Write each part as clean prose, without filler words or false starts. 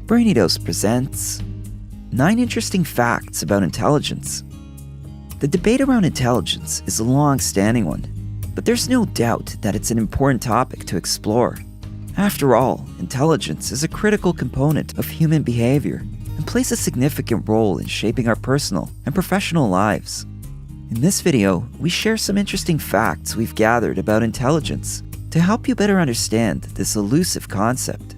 Brainidos presents 9 interesting facts about intelligence. The debate around intelligence is a long-standing one, but there's no doubt that it's an important topic to explore. After all, intelligence is a critical component of human behavior and plays a significant role in shaping our personal and professional lives. In this video, we share some interesting facts we've gathered about intelligence to help you better understand this elusive concept.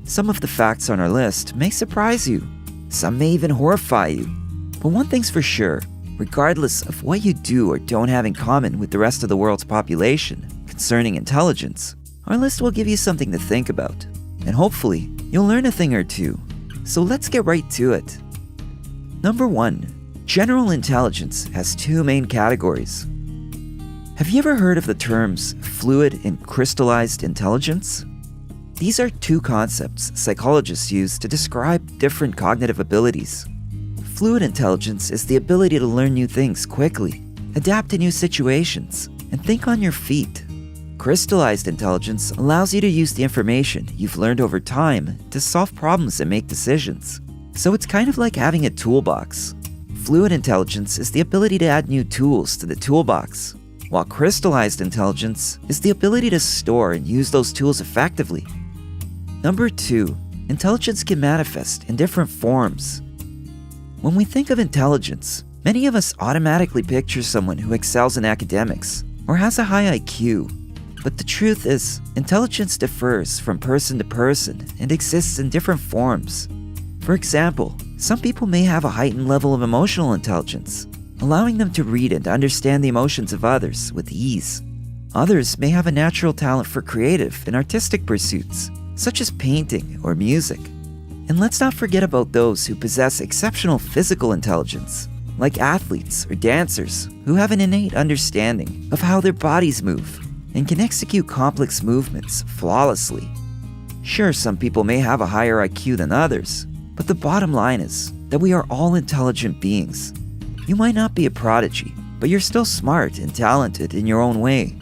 Some of the facts on our list may surprise you. Some may even horrify you. But one thing's for sure, regardless of what you do or don't have in common with the rest of the world's population concerning intelligence, our list will give you something to think about. And hopefully, you'll learn a thing or two. So let's get right to it. Number 1. General intelligence has 2 main categories. Have you ever heard of the terms fluid and crystallized intelligence? These are 2 concepts psychologists use to describe different cognitive abilities. Fluid intelligence is the ability to learn new things quickly, adapt to new situations, and think on your feet. Crystallized intelligence allows you to use the information you've learned over time to solve problems and make decisions. So it's kind of like having a toolbox. Fluid intelligence is the ability to add new tools to the toolbox, while crystallized intelligence is the ability to store and use those tools effectively. Number 2. Intelligence can manifest in different forms. When we think of intelligence, many of us automatically picture someone who excels in academics or has a high IQ. But the truth is, intelligence differs from person to person and exists in different forms. For example, some people may have a heightened level of emotional intelligence, allowing them to read and understand the emotions of others with ease. Others may have a natural talent for creative and artistic pursuits, such as painting or music. And let's not forget about those who possess exceptional physical intelligence, like athletes or dancers who have an innate understanding of how their bodies move and can execute complex movements flawlessly. Sure, some people may have a higher IQ than others, but the bottom line is that we are all intelligent beings. You might not be a prodigy, but you're still smart and talented in your own way.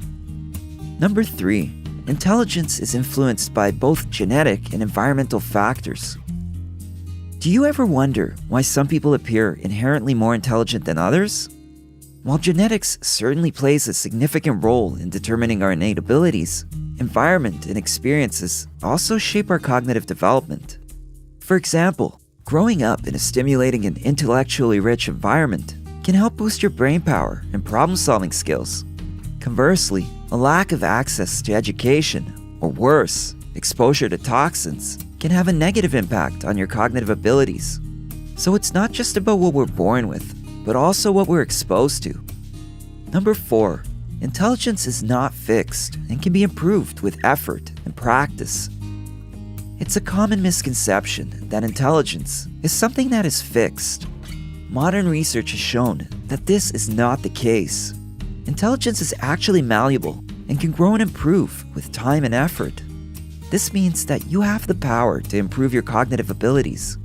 Number 3. Intelligence is influenced by both genetic and environmental factors. Do you ever wonder why some people appear inherently more intelligent than others? While genetics certainly plays a significant role in determining our innate abilities, environment and experiences also shape our cognitive development. For example, growing up in a stimulating and intellectually rich environment can help boost your brain power and problem-solving skills. Conversely, a lack of access to education, or worse, exposure to toxins, can have a negative impact on your cognitive abilities. So it's not just about what we're born with, but also what we're exposed to. Number 4. Intelligence is not fixed and can be improved with effort and practice. It's a common misconception that intelligence is something that is fixed. Modern research has shown that this is not the case. Intelligence is actually malleable and can grow and improve with time and effort. This means that you have the power to improve your cognitive abilities.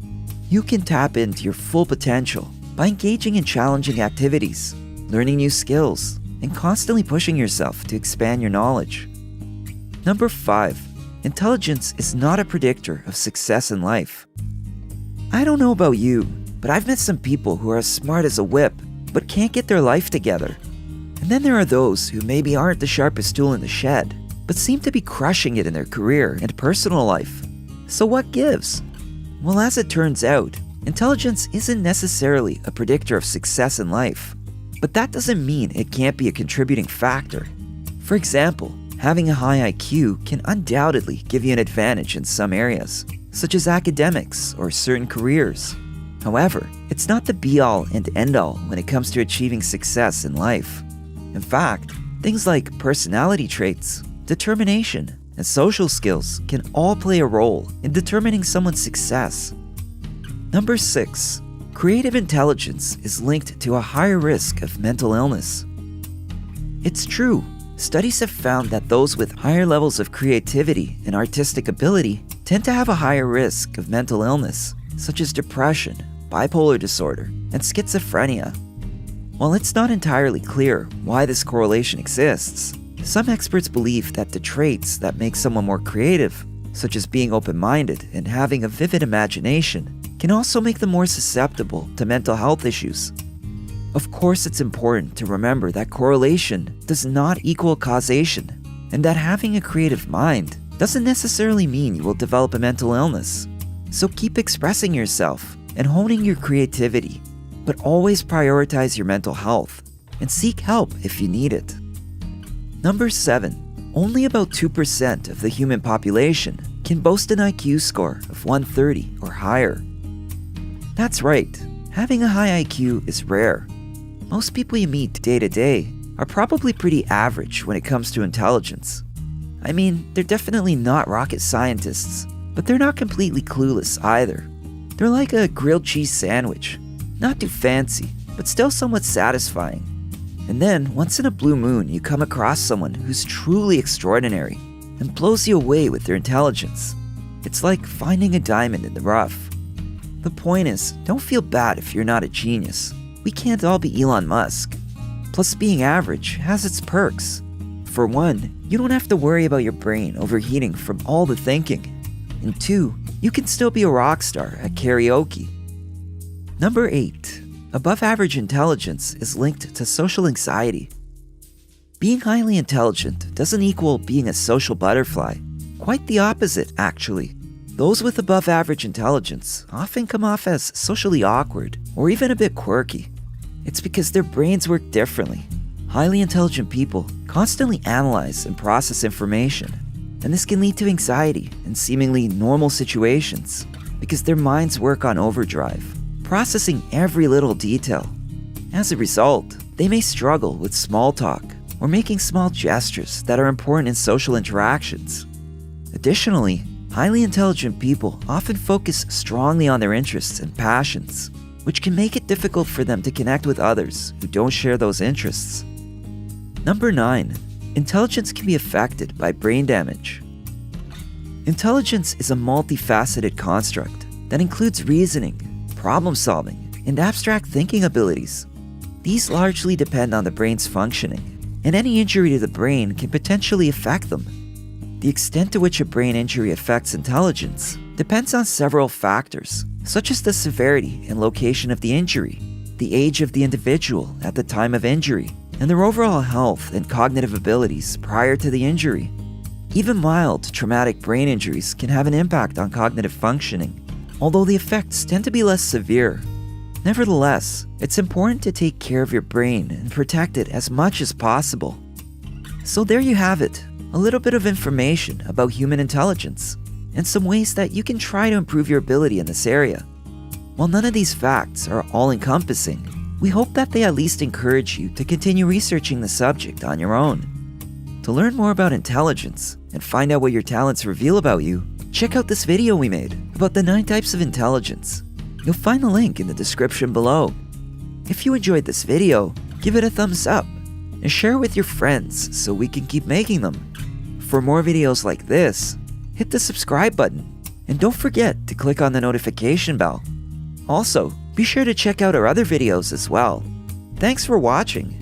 You can tap into your full potential by engaging in challenging activities, learning new skills, and constantly pushing yourself to expand your knowledge. Number 5. Intelligence is not a predictor of success in life. I don't know about you, but I've met some people who are as smart as a whip, but can't get their life together. And then there are those who maybe aren't the sharpest tool in the shed, but seem to be crushing it in their career and personal life. So what gives? Well, as it turns out, intelligence isn't necessarily a predictor of success in life, but that doesn't mean it can't be a contributing factor. For example, having a high IQ can undoubtedly give you an advantage in some areas, such as academics or certain careers. However, it's not the be-all and end-all when it comes to achieving success in life. In fact, things like personality traits, determination, and social skills can all play a role in determining someone's success. Number 6. Creative intelligence is linked to a higher risk of mental illness. It's true. Studies have found that those with higher levels of creativity and artistic ability tend to have a higher risk of mental illness, such as depression, bipolar disorder, and schizophrenia. While it's not entirely clear why this correlation exists, some experts believe that the traits that make someone more creative such as being open-minded and having a vivid imagination, can also make them more susceptible to mental health issues. Of course, it's important to remember that correlation does not equal causation, and that having a creative mind doesn't necessarily mean you will develop a mental illness. So keep expressing yourself and honing your creativity, but always prioritize your mental health and seek help if you need it. Number 7. Only about 2% of the human population can boast an IQ score of 130 or higher. That's right, having a high IQ is rare. Most people you meet day to day are probably pretty average when it comes to intelligence. I mean, they're definitely not rocket scientists, but they're not completely clueless either. They're like a grilled cheese sandwich, not too fancy, but still somewhat satisfying. And then, once in a blue moon, you come across someone who's truly extraordinary and blows you away with their intelligence. It's like finding a diamond in the rough. The point is, don't feel bad if you're not a genius. We can't all be Elon Musk. Plus, being average has its perks. For one, you don't have to worry about your brain overheating from all the thinking. And 2, you can still be a rock star at karaoke. Number 8. Above average intelligence is linked to social anxiety. Being highly intelligent doesn't equal being a social butterfly. Quite the opposite, actually. Those with above average intelligence often come off as socially awkward or even a bit quirky. It's because their brains work differently. Highly intelligent people constantly analyze and process information, and this can lead to anxiety in seemingly normal situations because their minds work on overdrive, processing every little detail. As a result, they may struggle with small talk or making small gestures that are important in social interactions. Additionally, highly intelligent people often focus strongly on their interests and passions, which can make it difficult for them to connect with others who don't share those interests. Number 9. Intelligence can be affected by brain damage. Intelligence is a multifaceted construct that includes reasoning, problem-solving, and abstract thinking abilities. These largely depend on the brain's functioning, and any injury to the brain can potentially affect them. The extent to which a brain injury affects intelligence depends on several factors, such as the severity and location of the injury, the age of the individual at the time of injury, and their overall health and cognitive abilities prior to the injury. Even mild traumatic brain injuries can have an impact on cognitive functioning, although the effects tend to be less severe. Nevertheless, it's important to take care of your brain and protect it as much as possible. So there you have it, a little bit of information about human intelligence, and some ways that you can try to improve your ability in this area. While none of these facts are all-encompassing, we hope that they at least encourage you to continue researching the subject on your own. To learn more about intelligence and find out what your talents reveal about you, check out this video we made about the 9 types of intelligence. You'll find the link in the description below. If you enjoyed this video, give it a thumbs up and share it with your friends so we can keep making them. For more videos like this, hit the subscribe button and don't forget to click on the notification bell. Also, be sure to check out our other videos as well. Thanks for watching.